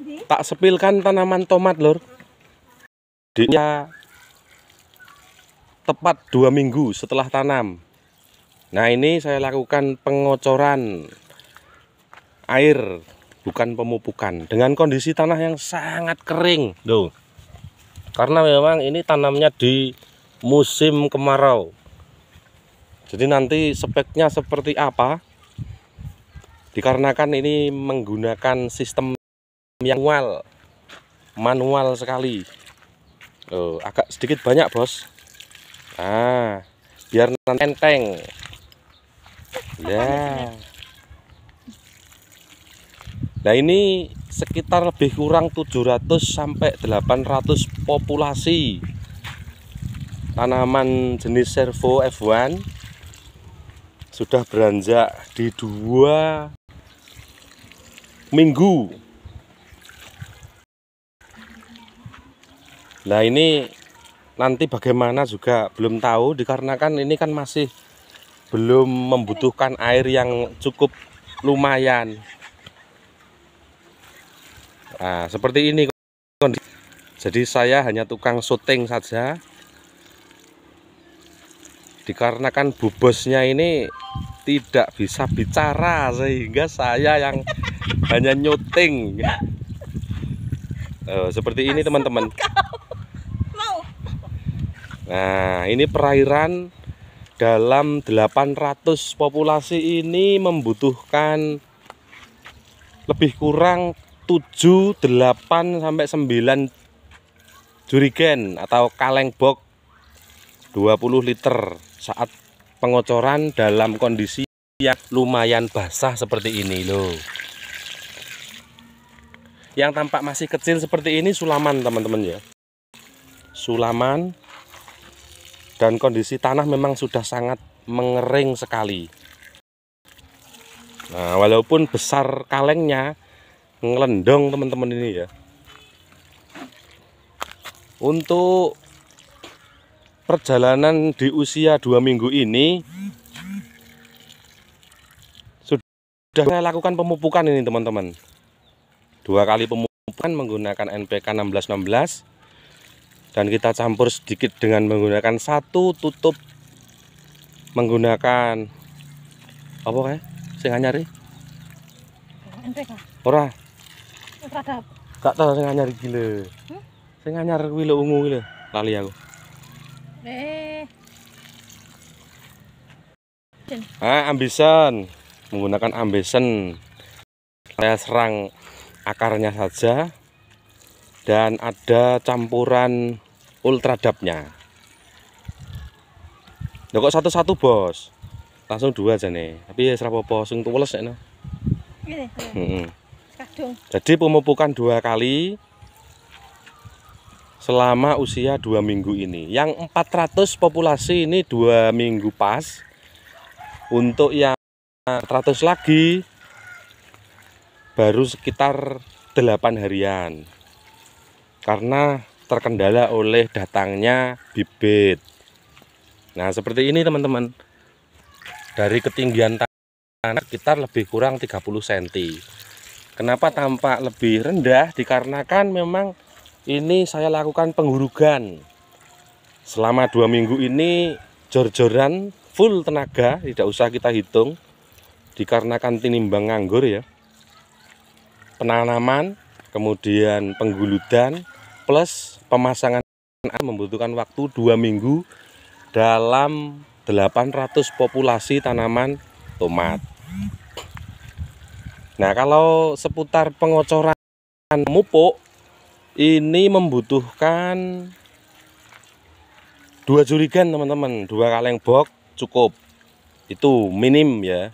Tak sepilkan tanaman tomat, lur. Dia tepat 2 minggu setelah tanam. Nah, ini saya lakukan pengocoran air, bukan pemupukan, dengan kondisi tanah yang sangat kering, loh. Karena memang ini tanamnya di musim kemarau. Jadi nanti speknya seperti apa? Dikarenakan ini menggunakan sistem yang manual sekali. Oh, agak sedikit banyak, bos. Nah, biar nanti enteng. Ya. Nah, ini sekitar lebih kurang 700 sampai 800 populasi tanaman jenis servo F1 sudah beranjak di 2 minggu. Nah, ini nanti bagaimana juga belum tahu, dikarenakan ini kan masih belum membutuhkan air yang cukup lumayan. Nah, seperti ini kondisi. Jadi saya hanya tukang syuting saja, dikarenakan bu bosnya ini tidak bisa bicara, sehingga saya yang hanya nyuting. Seperti ini, teman-teman. Nah, ini perairan dalam 800 populasi ini membutuhkan lebih kurang 7, 8 sampai 9 jerigen atau kaleng box 20 liter saat pengocoran dalam kondisi yang lumayan basah seperti ini, loh. Yang tampak masih kecil seperti ini sulaman, teman-teman, ya. Sulaman. Dan kondisi tanah memang sudah sangat mengering sekali. Nah, walaupun besar kalengnya, ngelendong, teman-teman, ini ya. Untuk perjalanan di usia 2 minggu ini sudah saya lakukan pemupukan ini, teman-teman. 2 kali pemupukan menggunakan NPK 1616. Dan kita campur sedikit dengan menggunakan 1 tutup menggunakan apa kayak sing anyar NPK. Ora. Gak tahu sing anyar iki lho. Sing anyar kuwi lho ungu kuwi lho. Lali aku. Ambisen. Menggunakan ambisen. Saya serang akarnya saja. Dan ada campuran ultradapnya. Loh, kok satu-satu, bos? Langsung 2 aja nih. Tapi ya serapopo sing tuweles nek no. Jadi pemupukan 2 kali selama usia 2 minggu ini. Yang 400 populasi ini 2 minggu pas. Untuk yang 400 lagi baru sekitar 8 harian. Karena terkendala oleh datangnya bibit. Nah, seperti ini, teman-teman. Dari ketinggian tanah sekitar lebih kurang 30 cm. Kenapa tampak lebih rendah? Dikarenakan memang ini saya lakukan penghurugan. Selama 2 minggu ini jor-joran full tenaga, tidak usah kita hitung. Dikarenakan tinimbang nganggur ya. Penanaman, kemudian pengguludan, plus pemasangan membutuhkan waktu 2 minggu dalam 800 populasi tanaman tomat. Nah, kalau seputar pengocoran pupuk ini membutuhkan 2 jerigen, teman-teman. 2 kaleng box cukup. Itu minim ya.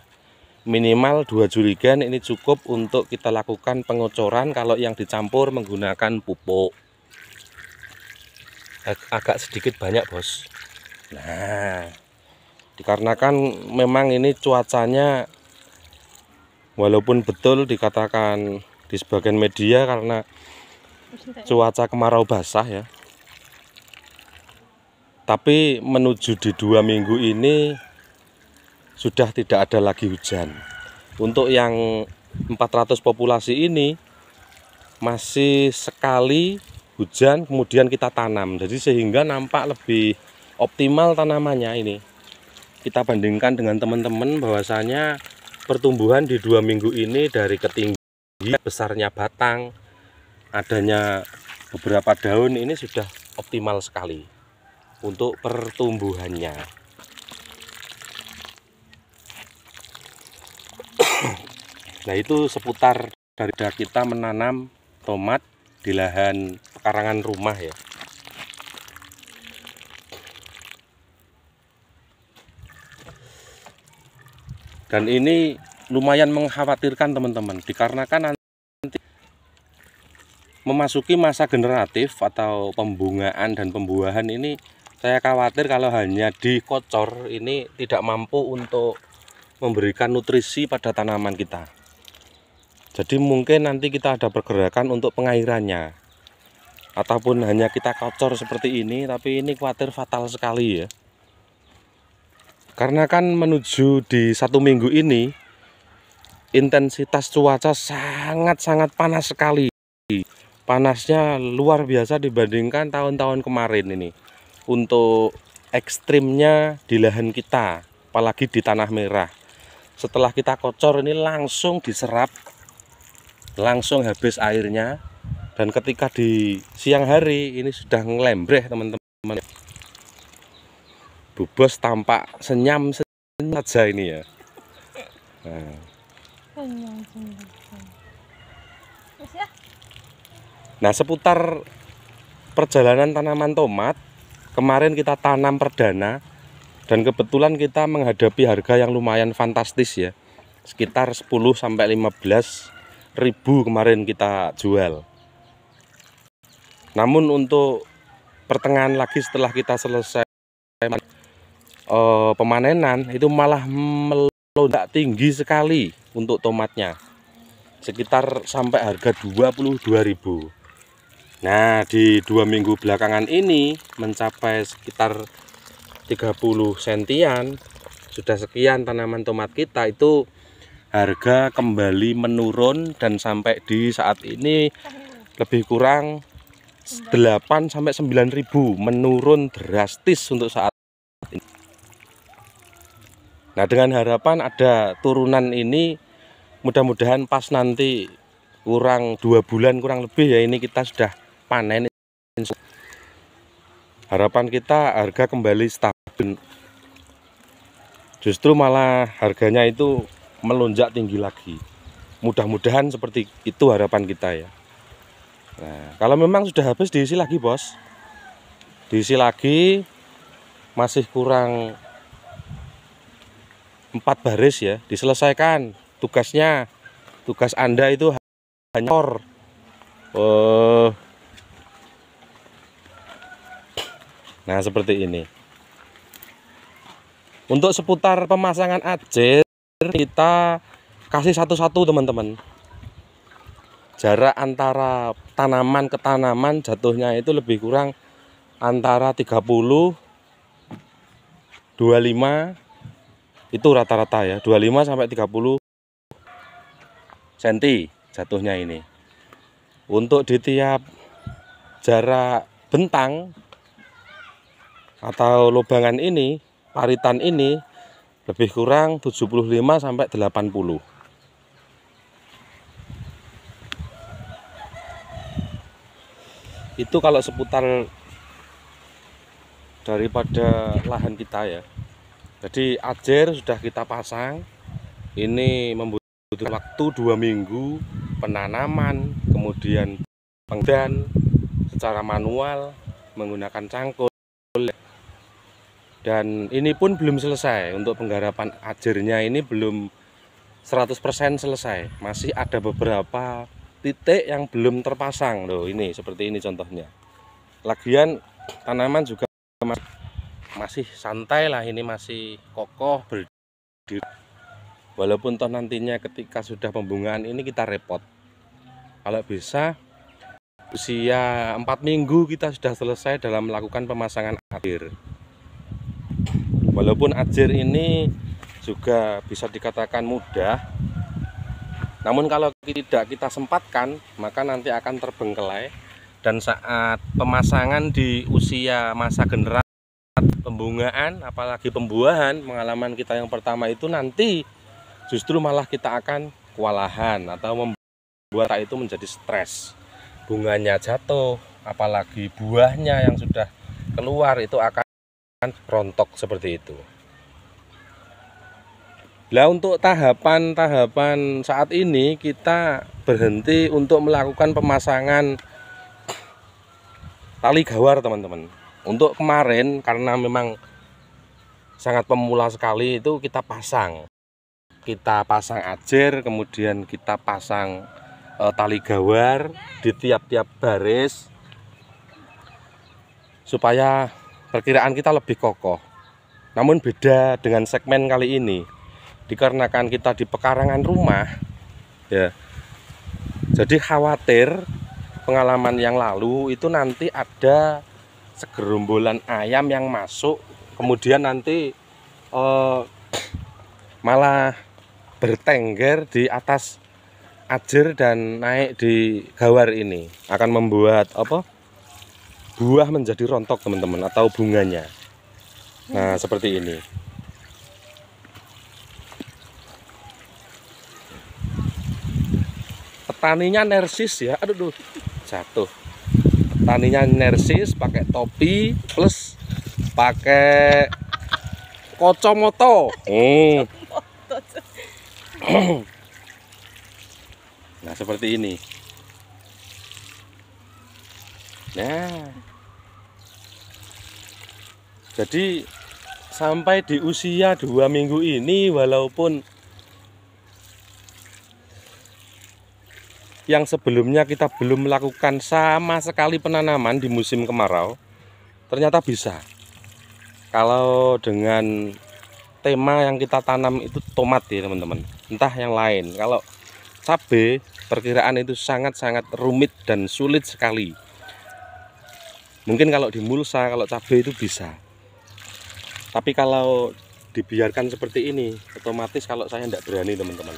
Minimal 2 jerigen ini cukup untuk kita lakukan pengocoran kalau yang dicampur menggunakan pupuk. Agak sedikit banyak, bos. Nah, dikarenakan memang ini cuacanya walaupun betul dikatakan di sebagian media karena cuaca kemarau basah ya, tapi menuju di 2 minggu ini sudah tidak ada lagi hujan. Untuk yang 400 populasi ini masih sekali hujan kemudian kita tanam, jadi sehingga nampak lebih optimal tanamannya ini. Kita bandingkan dengan teman-teman bahwasanya pertumbuhan di 2 minggu ini dari ketinggian, besarnya batang, adanya beberapa daun, ini sudah optimal sekali untuk pertumbuhannya. Nah, itu seputar dari kita menanam tomat di lahan pekarangan rumah ya. Dan ini lumayan mengkhawatirkan teman-teman, dikarenakan nanti memasuki masa generatif atau pembungaan dan pembuahan ini, saya khawatir kalau hanya dikocor ini tidak mampu untuk memberikan nutrisi pada tanaman kita. Jadi mungkin nanti kita ada pergerakan untuk pengairannya, ataupun hanya kita kocor seperti ini, tapi ini khawatir fatal sekali ya. Karena kan menuju di 1 minggu ini intensitas cuaca sangat-sangat panas sekali. Panasnya luar biasa dibandingkan tahun-tahun kemarin ini. Untuk ekstrimnya di lahan kita, apalagi di tanah merah. Setelah kita kocor ini langsung diserap, langsung habis airnya. Dan ketika di siang hari ini sudah ngelembreh teman-teman. Bubos tampak senyum saja ini ya. Nah, seputar perjalanan tanaman tomat, kemarin kita tanam perdana dan kebetulan kita menghadapi harga yang lumayan fantastis ya. Sekitar 10-15 ribu kemarin kita jual. Namun untuk pertengahan lagi setelah kita selesai pemanenan itu malah melonjak tinggi sekali untuk tomatnya, sekitar sampai harga 22.000. Nah, di 2 minggu belakangan ini mencapai sekitar 30 sentian. Sudah sekian tanaman tomat kita itu harga kembali menurun dan sampai di saat ini lebih kurang 8-9 ribu, menurun drastis untuk saat ini. Nah, dengan harapan ada turunan ini, mudah-mudahan pas nanti kurang 2 bulan kurang lebih ya, ini kita sudah panen. Harapan kita harga kembali stabil, justru malah harganya itu melonjak tinggi lagi. Mudah-mudahan seperti itu harapan kita ya. Nah, kalau memang sudah habis diisi lagi bos, diisi lagi, masih kurang 4 baris ya, diselesaikan tugasnya. Tugas Anda itu hanya nah seperti ini. Untuk seputar pemasangan ajer kita kasih satu-satu teman-teman. Jarak antara tanaman ke tanaman jatuhnya itu lebih kurang antara 30-25, itu rata-rata ya, 25 sampai 30 cm jatuhnya ini. Untuk di tiap jarak bentang atau lubangan ini, paritan ini lebih kurang 75 sampai 80. Itu kalau seputar daripada lahan kita ya. Jadi ajer sudah kita pasang, ini membutuhkan waktu 2 minggu penanaman, kemudian pengdan secara manual menggunakan cangkul. Dan ini pun belum selesai, untuk penggarapan ajernya ini belum 100% selesai, masih ada beberapa titik yang belum terpasang loh. Ini seperti ini contohnya. Lagian tanaman juga masih santai lah, ini masih kokoh berdiri. Walaupun toh nantinya ketika sudah pembungaan ini kita repot. Kalau bisa usia 4 minggu kita sudah selesai dalam melakukan pemasangan ajer. Walaupun ajer ini juga bisa dikatakan mudah, Namun kalau tidak kita sempatkan, maka nanti akan terbengkelai, dan saat pemasangan di usia masa generasi pembungaan, apalagi pembuahan, pengalaman kita yang pertama itu nanti justru malah kita akan kewalahan atau membuat itu menjadi stres. Bunganya jatuh, apalagi buahnya yang sudah keluar itu akan rontok seperti itu. Nah, untuk tahapan-tahapan saat ini kita berhenti untuk melakukan pemasangan tali gawar, teman-teman. Untuk kemarin karena memang sangat pemula sekali, itu kita pasang ajer, kemudian kita pasang tali gawar di tiap-tiap baris supaya perkiraan kita lebih kokoh. Namun beda dengan segmen kali ini, dikarenakan kita di pekarangan rumah ya, jadi khawatir pengalaman yang lalu itu nanti ada segerombolan ayam yang masuk, kemudian nanti malah bertengger di atas ajer dan naik di gawar. Ini akan membuat buah menjadi rontok, teman-teman, atau bunganya. Nah, seperti ini. Petaninya nersis ya, aduh jatuh. Petaninya nersis, pakai topi plus pakai kacamata. Nah, seperti ini. Nah, jadi sampai di usia 2 minggu ini, walaupun yang sebelumnya kita belum melakukan sama sekali penanaman di musim kemarau, ternyata bisa. Kalau dengan tema yang kita tanam itu tomat ya, teman-teman, entah yang lain. Kalau cabai, perkiraan itu sangat-sangat rumit dan sulit sekali. Mungkin kalau di mulsa, kalau cabai itu bisa. Tapi kalau dibiarkan seperti ini, otomatis kalau saya tidak berani, teman-teman.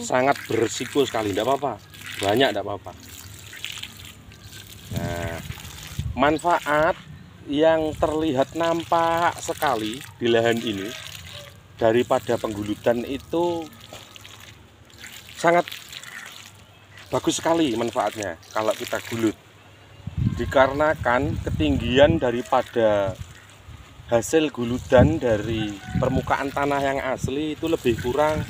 Sangat berisiko sekali, tidak apa-apa. Banyak tidak apa-apa. Nah, manfaat yang terlihat nampak sekali di lahan ini daripada pengguludan itu sangat bagus sekali manfaatnya kalau kita gulut. Dikarenakan ketinggian daripada hasil guludan dari permukaan tanah yang asli itu lebih kurang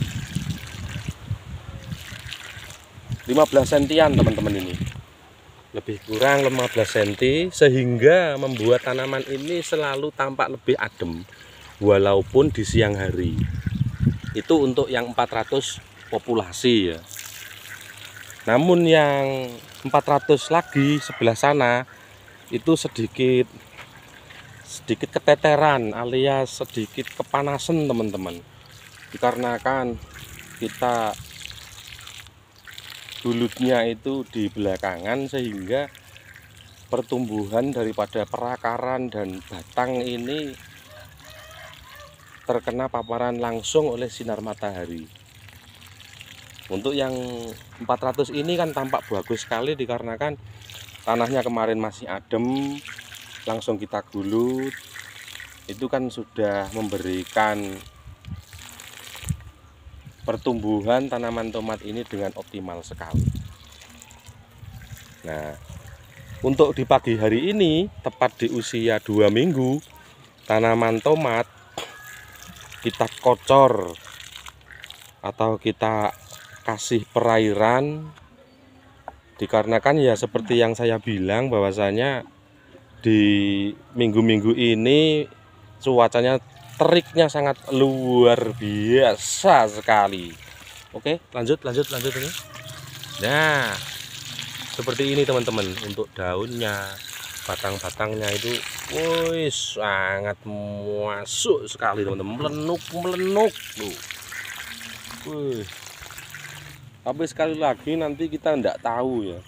15 sentian, teman-teman. Ini lebih kurang 15 cm, sehingga membuat tanaman ini selalu tampak lebih adem walaupun di siang hari. Itu untuk yang 400 populasi ya. Namun yang 400 lagi sebelah sana itu sedikit keteteran alias sedikit kepanasan, teman-teman. Dikarenakan kita gulutnya itu di belakangan, sehingga pertumbuhan daripada perakaran dan batang ini terkena paparan langsung oleh sinar matahari. Untuk yang 400 ini kan tampak bagus sekali dikarenakan tanahnya kemarin masih adem, langsung kita gulut. Itu kan sudah memberikan pertumbuhan tanaman tomat ini dengan optimal sekali. Nah, untuk di pagi hari ini, tepat di usia 2 minggu, tanaman tomat kita kocor atau kita kasih perairan, dikarenakan ya seperti yang saya bilang bahwasanya di minggu-minggu ini cuacanya teriknya sangat luar biasa sekali. Oke, lanjut ini. Nah, seperti ini, teman-teman. Untuk daunnya, batang-batangnya itu sangat masuk sekali, teman-teman. Melenuk tuh. Tapi sekali lagi nanti kita tidak tahu ya,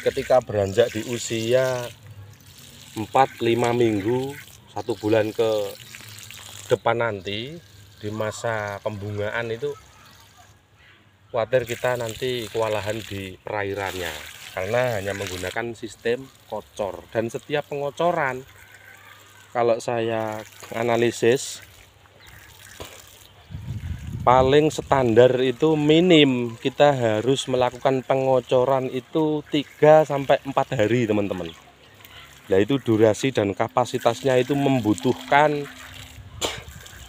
ketika beranjak di usia 4-5 minggu, 1 bulan ke depan nanti, di masa pembungaan itu khawatir kita nanti kewalahan di perairannya, karena hanya menggunakan sistem kocor. Dan setiap pengocoran, kalau saya analisis, paling standar itu minim kita harus melakukan pengocoran itu 3-4 hari teman-teman. Nah itu durasi dan kapasitasnya itu membutuhkan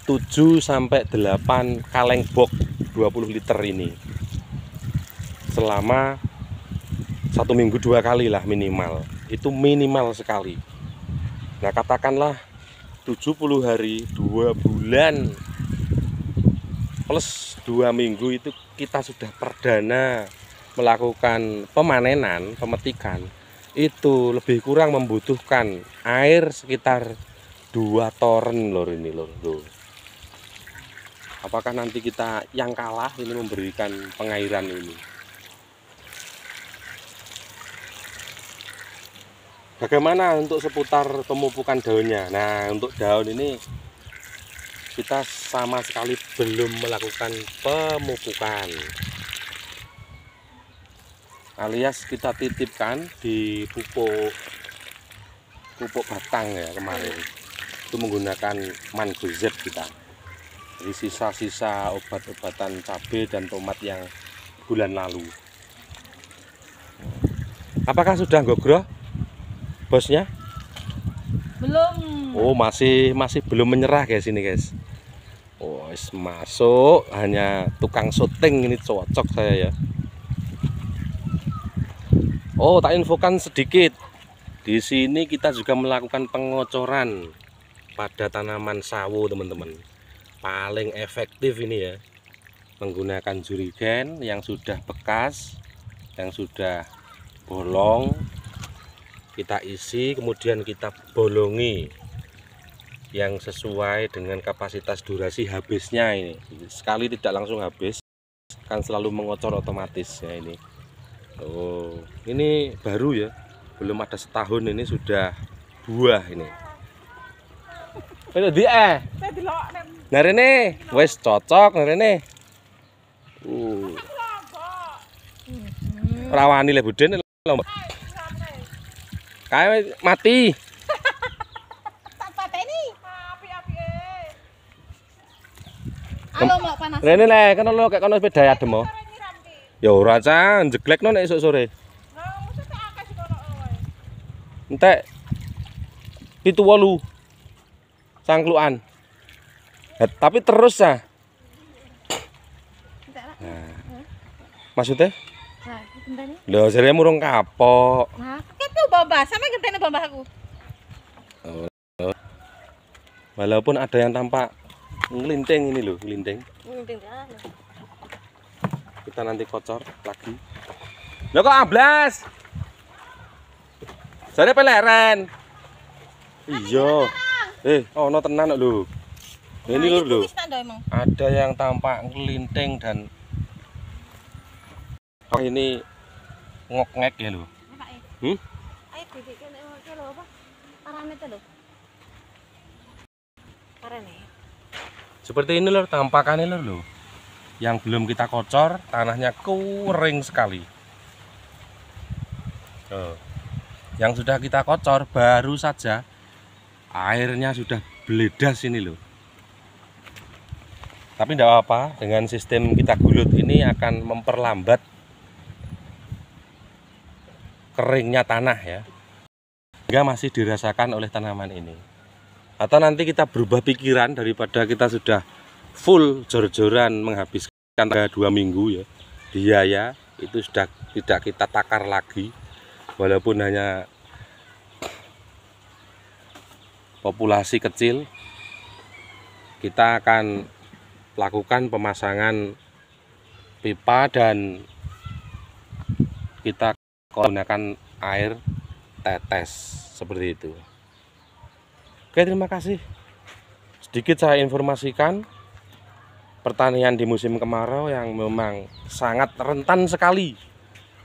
7-8 kaleng box 20 liter ini selama 1 minggu 2 kali lah minimal, itu minimal sekali. Nah katakanlah 70 hari 2 bulan plus 2 minggu itu kita sudah perdana melakukan pemanenan, pemetikan, itu lebih kurang membutuhkan air sekitar 2 toren lor ini lor. Apakah nanti kita yang kalah ini memberikan pengairan ini? Bagaimana untuk seputar pemupukan daunnya? Nah untuk daun ini kita sama sekali belum melakukan pemupukan, alias kita titipkan di pupuk batang ya kemarin itu menggunakan Mango Z kita. Jadi sisa-sisa obat-obatan cabai dan tomat yang bulan lalu. Apakah sudah gogro bosnya? Belum. Oh masih belum menyerah guys ini guys. Oh masuk, hanya tukang syuting ini cocok saya ya. Oh tak infokan sedikit, di sini kita juga melakukan pengocoran pada tanaman sawo teman-teman. Paling efektif ini ya, menggunakan jurigen yang sudah bekas, yang sudah bolong, kita isi kemudian kita bolongi yang sesuai dengan kapasitas durasi habisnya ini. Sekali tidak langsung habis, kan selalu mengocor otomatis ya ini. Oh ini baru ya, belum ada setahun ini sudah buah ini. Ini dia. Nah ini wes cocok nah ini. Rawani le buden lho. Kae mati. Halo mau panas. Rene le kan lo kayak kono sepeda adem mo. Ya ora ca jeglekno nek esuk sore. Entek 7-8 cangklukan. Tapi terus ah. Nah. Maksudnya? Nah, gentene. Lho jare murung kapok. Nah, kepo Bambah, sama gentene Bambah aku. Walaupun ada yang tampak ngelinting ini loh, ngelinting. Kita nanti kocor lagi. Loh kok amblas? Jare peleren. Iya. Ono tenan lho. Ini lho. Ada yang tampak ngelinting dan ini ngok-ngek ya lho. Ayo bibit lho apa? Parane itu lho. Parane. Seperti ini lho tampakannya lho. Yang belum kita kocor, tanahnya kering sekali. Yang sudah kita kocor baru saja airnya sudah beledas ini loh. Tapi tidak apa-apa, dengan sistem kita gulut ini akan memperlambat keringnya tanah ya, hingga masih dirasakan oleh tanaman ini. Atau nanti kita berubah pikiran, daripada kita sudah full jor-joran menghabiskan 2 minggu ya, biaya itu sudah tidak kita takar lagi, walaupun hanya populasi kecil. Kita akan lakukan pemasangan pipa dan kita menggunakan air tetes seperti itu. Oke, terima kasih. Sedikit saya informasikan pertanian di musim kemarau yang memang sangat rentan sekali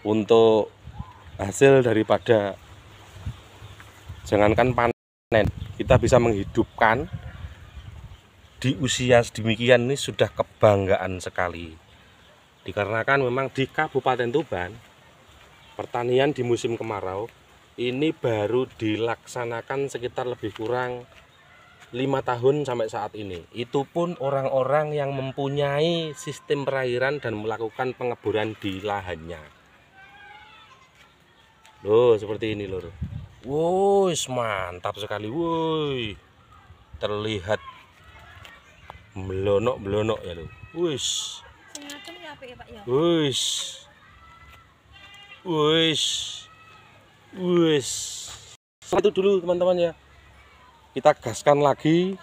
untuk hasil daripada jangankan panen, kita bisa menghidupkan di usia sedemikian ini sudah kebanggaan sekali. Dikarenakan memang di Kabupaten Tuban pertanian di musim kemarau ini baru dilaksanakan sekitar lebih kurang 5 tahun sampai saat ini. Itu pun orang-orang yang mempunyai sistem perairan dan melakukan pengeboran di lahannya. Loh, seperti ini lur. Wuih, mantap sekali. Wuih, terlihat melonok-melonok ya lho. Wuih. Sing ngacem ya apik ya Pak ya. Wuih. Wuih. Wuih. Itu dulu teman-teman ya. Kita gaskan lagi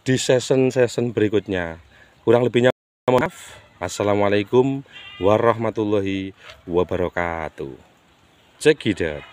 di season-season berikutnya. Kurang lebihnya maaf. Assalamualaikum warahmatullahi wabarakatuh. Check it out.